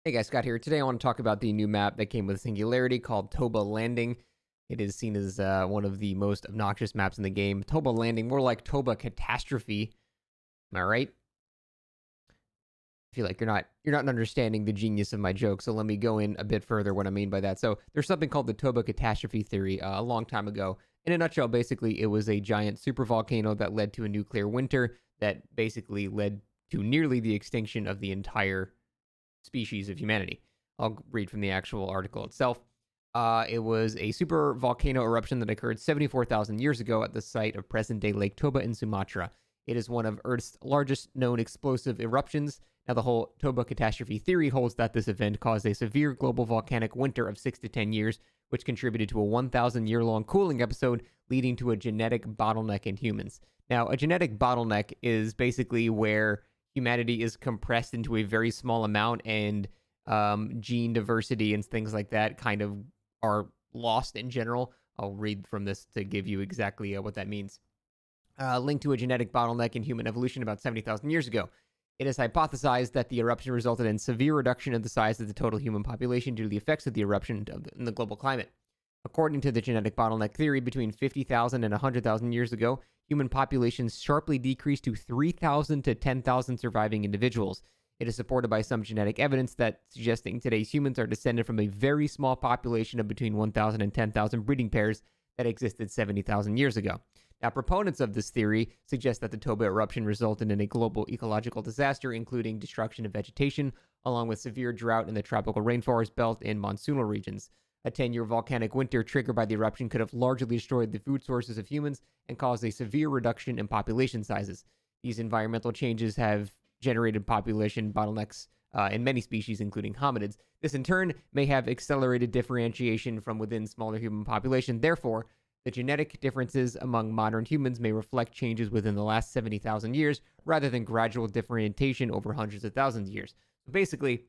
Hey guys, Scott here. Today I want to talk about the new map that came with a singularity called Toba Landing. It is seen as one of the most obnoxious maps in the game. Toba Landing, more like Toba Catastrophe. Am I right? I feel like you're not understanding the genius of my joke, so let me go in a bit further what I mean by that. So there's something called the Toba Catastrophe theory a long time ago. In a nutshell, basically, it was a giant supervolcano that led to a nuclear winter that basically led to nearly the extinction of the entire species of humanity. I'll read from the actual article itself. It was a super volcano eruption that occurred 74,000 years ago at the site of present-day Lake Toba in Sumatra. It is one of Earth's largest known explosive eruptions. Now, the whole Toba catastrophe theory holds that this event caused a severe global volcanic winter of 6 to 10 years, which contributed to a 1,000-year-long cooling episode, leading to a genetic bottleneck in humans. Now, a genetic bottleneck is basically where humanity is compressed into a very small amount and gene diversity and things like that kind of are lost in general. I'll read from this to give you exactly what that means. Linked to a genetic bottleneck in human evolution about 70,000 years ago. It is hypothesized that the eruption resulted in severe reduction in the size of the total human population due to the effects of the eruption in the global climate. According to the genetic bottleneck theory, between 50,000 and 100,000 years ago, human populations sharply decreased to 3,000 to 10,000 surviving individuals. It is supported by some genetic evidence that suggesting today's humans are descended from a very small population of between 1,000 and 10,000 breeding pairs that existed 70,000 years ago. Now, proponents of this theory suggest that the Toba eruption resulted in a global ecological disaster, including destruction of vegetation, along with severe drought in the tropical rainforest belt in monsoonal regions. A 10-year volcanic winter triggered by the eruption could have largely destroyed the food sources of humans and caused a severe reduction in population sizes. These environmental changes have generated population bottlenecks in many species, including hominids. This, in turn, may have accelerated differentiation from within smaller human population. Therefore, the genetic differences among modern humans may reflect changes within the last 70,000 years rather than gradual differentiation over hundreds of thousands of years. So basically,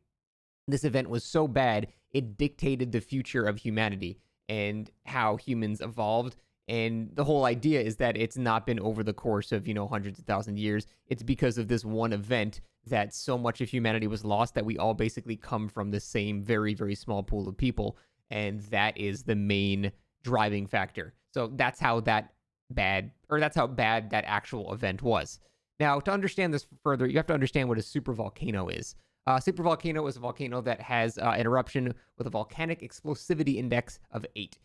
this event was so bad, it dictated the future of humanity and how humans evolved. And the whole idea is that it's not been over the course of, hundreds of thousands of years. It's because of this one event that so much of humanity was lost that we all basically come from the same very, very small pool of people. And that is the main driving factor. So that's how bad that actual event was. Now, to understand this further, you have to understand what a supervolcano is. Supervolcano is a volcano that has an eruption with a volcanic explosivity index of 8.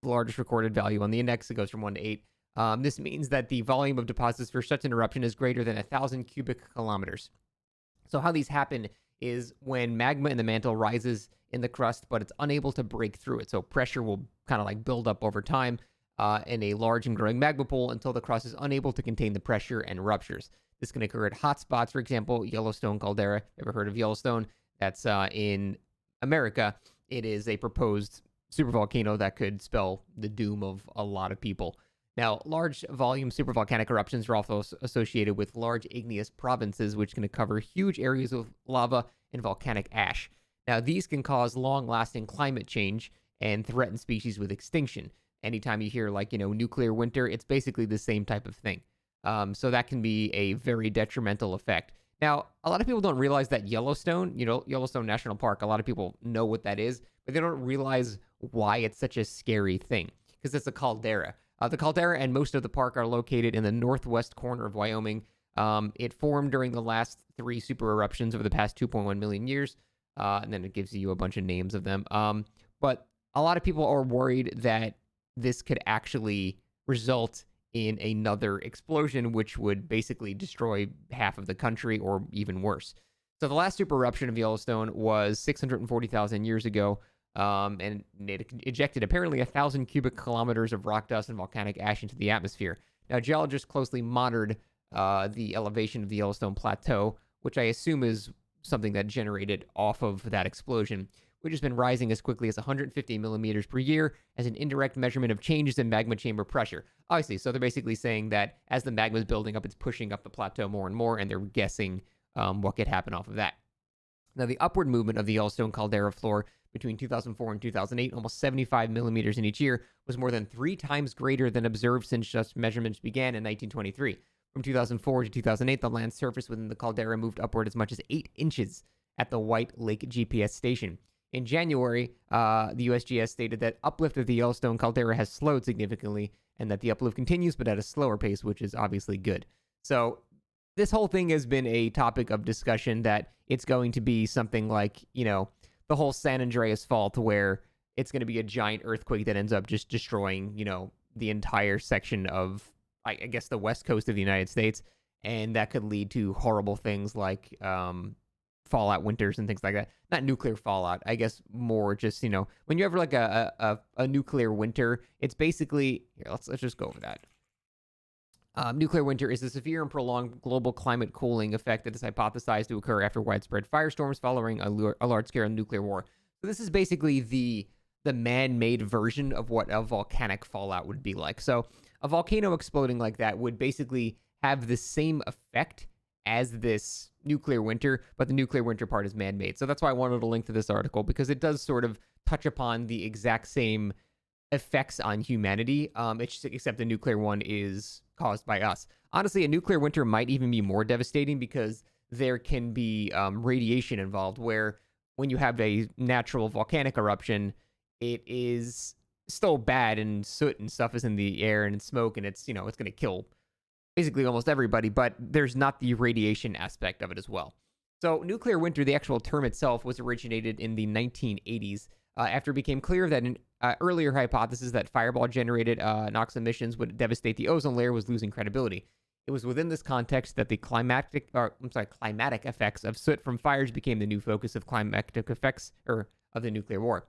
The largest recorded value on the index, it goes from 1 to 8. This means that the volume of deposits for such an eruption is greater than 1,000 cubic kilometers. So how these happen is when magma in the mantle rises in the crust, but it's unable to break through it. So pressure will kind of like build up over time in a large and growing magma pool until the crust is unable to contain the pressure and ruptures. This can occur at hot spots, for example, Yellowstone caldera. Ever heard of Yellowstone? That's in America. It is a proposed supervolcano that could spell the doom of a lot of people. Now, large volume supervolcanic eruptions are also associated with large igneous provinces, which can cover huge areas of lava and volcanic ash. Now, these can cause long-lasting climate change and threaten species with extinction. Anytime you hear nuclear winter, it's basically the same type of thing. So that can be a very detrimental effect. Now, a lot of people don't realize that Yellowstone National Park, a lot of people know what that is, but they don't realize why it's such a scary thing, because it's a caldera. The caldera and most of the park are located in the northwest corner of Wyoming. It formed during the last 3 super eruptions over the past 2.1 million years, and then it gives you a bunch of names of them. But a lot of people are worried that this could actually result in another explosion, which would basically destroy half of the country or even worse. So the last super eruption of Yellowstone was 640,000 years ago, and it ejected apparently 1,000 cubic kilometers of rock dust and volcanic ash into the atmosphere. Now, geologists closely monitored the elevation of the Yellowstone Plateau, which I assume is something that generated off of that explosion, which has been rising as quickly as 150 millimeters per year as an indirect measurement of changes in magma chamber pressure. Obviously, so they're basically saying that as the magma is building up, it's pushing up the plateau more and more, and they're guessing what could happen off of that. Now, the upward movement of the Yellowstone caldera floor between 2004 and 2008, almost 75 millimeters in each year, was more than 3 times greater than observed since such measurements began in 1923. From 2004 to 2008, the land surface within the caldera moved upward as much as 8 inches. at the White Lake GPS station. In January, the USGS stated that uplift of the Yellowstone caldera has slowed significantly and that the uplift continues, but at a slower pace, which is obviously good. So this whole thing has been a topic of discussion that it's going to be something like, the whole San Andreas Fault, where it's going to be a giant earthquake that ends up just destroying, the entire section of, I guess, the west coast of the United States. And that could lead to horrible things like fallout winters and things like that. Not nuclear fallout, I guess more just, when you have like a nuclear winter, it's basically, here, let's just go over that. Nuclear winter is a severe and prolonged global climate cooling effect that is hypothesized to occur after widespread firestorms following a large-scale nuclear war. So this is basically the man-made version of what a volcanic fallout would be like. So a volcano exploding like that would basically have the same effect as this nuclear winter, but the nuclear winter part is man-made. So that's why I wanted to link to this article, because it does sort of touch upon the exact same effects on humanity, except the nuclear one is caused by us. Honestly, a nuclear winter might even be more devastating because there can be radiation involved, where when you have a natural volcanic eruption, it is still bad and soot and stuff is in the air and smoke, and it's going to kill basically almost everybody, but there's not the radiation aspect of it as well. So nuclear winter, the actual term itself, was originated in the 1980s after it became clear that an earlier hypothesis that fireball-generated NOx emissions would devastate the ozone layer was losing credibility. It was within this context that the climatic effects of soot from fires became the new focus of climatic effects of the nuclear war.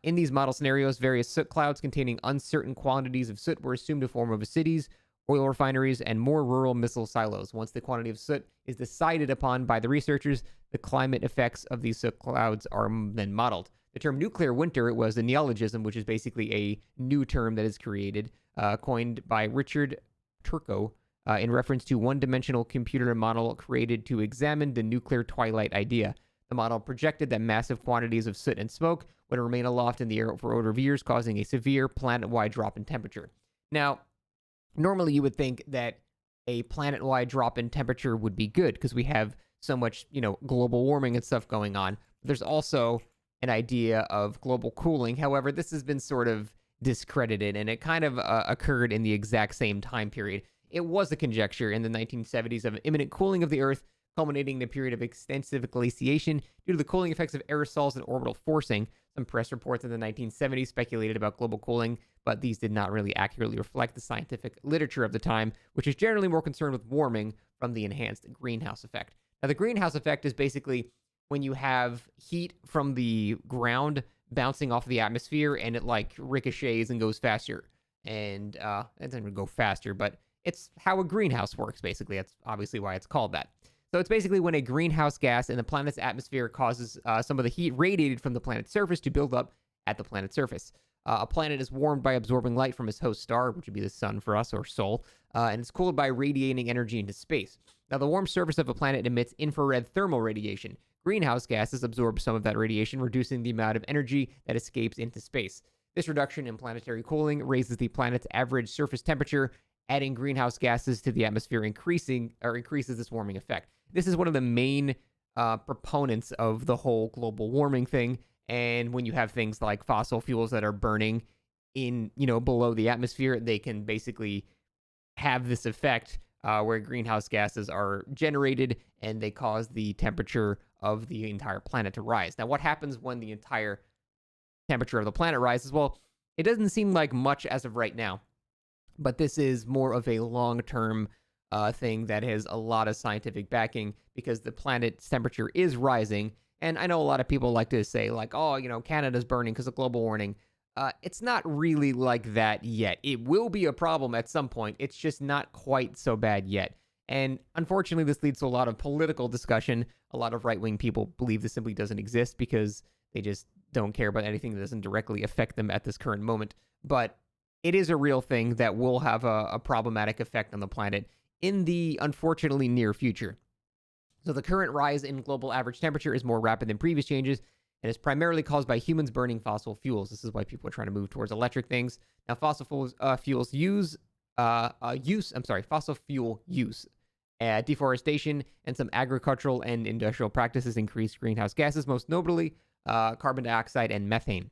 In these model scenarios, various soot clouds containing uncertain quantities of soot were assumed to form over cities, oil refineries, and more rural missile silos. Once the quantity of soot is decided upon by the researchers, the climate effects of these soot clouds are then modeled. The term nuclear winter was a Neologism, which is basically a new term that is created, coined by Richard Turco in reference to one-dimensional computer model created to examine the nuclear twilight idea. The model projected that massive quantities of soot and smoke would remain aloft in the air for over years, causing a severe planet-wide drop in temperature. Now, normally you would think that a planet-wide drop in temperature would be good because we have so much, global warming and stuff going on. There's also an idea of global cooling. However, this has been sort of discredited, and it kind of occurred in the exact same time period. It was a conjecture in the 1970s of imminent cooling of the Earth, culminating in a period of extensive glaciation due to the cooling effects of aerosols and orbital forcing. Some press reports in the 1970s speculated about global cooling, but these did not really accurately reflect the scientific literature of the time, which is generally more concerned with warming from the enhanced greenhouse effect. Now, the greenhouse effect is basically when you have heat from the ground bouncing off the atmosphere and it ricochets and goes faster. And it doesn't go faster, but it's how a greenhouse works, basically. That's obviously why it's called that. So it's basically when a greenhouse gas in the planet's atmosphere causes some of the heat radiated from the planet's surface to build up at the planet's surface. A planet is warmed by absorbing light from its host star, which would be the sun for us, or Sol, and it's cooled by radiating energy into space. Now, the warm surface of a planet emits infrared thermal radiation. Greenhouse gases absorb some of that radiation, reducing the amount of energy that escapes into space. This reduction in planetary cooling raises the planet's average surface temperature. Adding greenhouse gases to the atmosphere increases this warming effect. This is one of the main proponents of the whole global warming thing. And when you have things like fossil fuels that are burning in, below the atmosphere, they can basically have this effect where greenhouse gases are generated and they cause the temperature of the entire planet to rise. Now, what happens when the entire temperature of the planet rises? Well, it doesn't seem like much as of right now, but this is more of a long-term thing that has a lot of scientific backing because the planet's temperature is rising. And I know a lot of people like to say, Canada's burning because of global warming. It's not really like that yet. It will be a problem at some point. It's just not quite so bad yet. And unfortunately, this leads to a lot of political discussion. A lot of right-wing people believe this simply doesn't exist because they just don't care about anything that doesn't directly affect them at this current moment. But it is a real thing that will have a problematic effect on the planet in the, unfortunately, near future. So the current rise in global average temperature is more rapid than previous changes and is primarily caused by humans burning fossil fuels. This is why people are trying to move towards electric things. Now, fossil fuel use Deforestation and some agricultural and industrial practices increase greenhouse gases, most notably carbon dioxide and methane.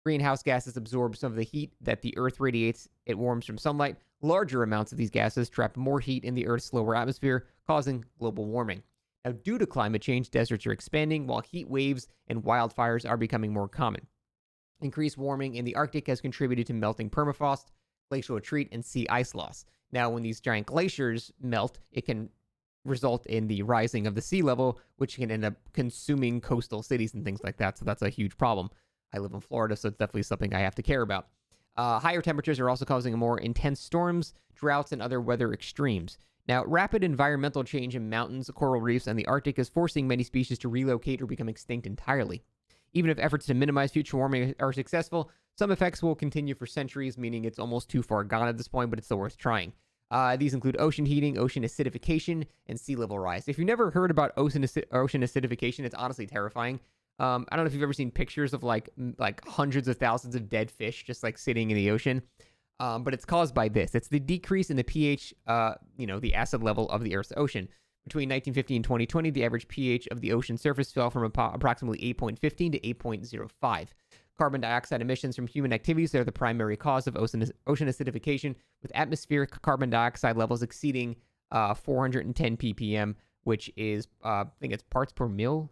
Greenhouse gases absorb some of the heat that the Earth radiates. It warms from sunlight. Larger amounts of these gases trap more heat in the Earth's lower atmosphere, causing global warming. Now, due to climate change, deserts are expanding, while heat waves and wildfires are becoming more common. Increased warming in the Arctic has contributed to melting permafrost, glacial retreat, and sea ice loss. Now, when these giant glaciers melt, it can result in the rising of the sea level, which can end up consuming coastal cities and things like that. So that's a huge problem. I live in Florida, so it's definitely something I have to care about. Higher temperatures are also causing more intense storms, droughts, and other weather extremes. Now, rapid environmental change in mountains, coral reefs, and the Arctic is forcing many species to relocate or become extinct entirely. Even if efforts to minimize future warming are successful, some effects will continue for centuries, meaning it's almost too far gone at this point, but it's still worth trying. These include ocean heating, ocean acidification, and sea level rise. If you've never heard about ocean acidification, it's honestly terrifying. I don't know if you've ever seen pictures of like hundreds of thousands of dead fish just like sitting in the ocean. But it's caused by this. It's the decrease in the pH, the acid level of the Earth's ocean. Between 1950 and 2020, the average pH of the ocean surface fell from approximately 8.15 to 8.05. Carbon dioxide emissions from human activities are the primary cause of ocean acidification, with atmospheric carbon dioxide levels exceeding 410 ppm, which is, I think it's parts per million,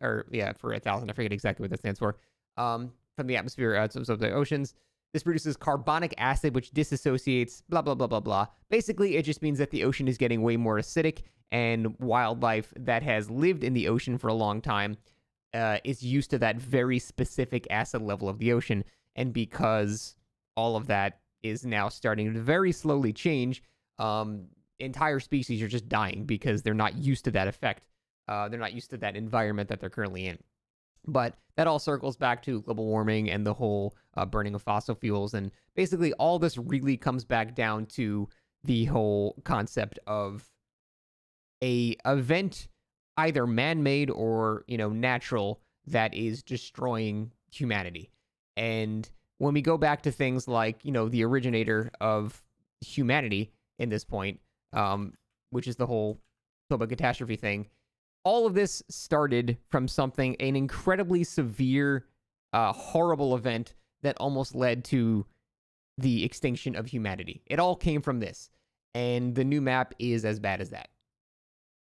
or yeah, for 1,000. I forget exactly what that stands for. From the atmosphere of the oceans. This produces carbonic acid, which disassociates, blah, blah, blah, blah, blah. Basically, it just means that the ocean is getting way more acidic, and wildlife that has lived in the ocean for a long time is used to that very specific acid level of the ocean. And because all of that is now starting to very slowly change, entire species are just dying because they're not used to that effect. They're not used to that environment that they're currently in. But that all circles back to global warming and the whole burning of fossil fuels. And basically, all this really comes back down to the whole concept of a event, either man-made or, natural, that is destroying humanity. And when we go back to things like, the originator of humanity in this point, which is the whole Toba catastrophe thing, all of this started from an incredibly severe, horrible event that almost led to the extinction of humanity. It all came from this. And the new map is as bad as that.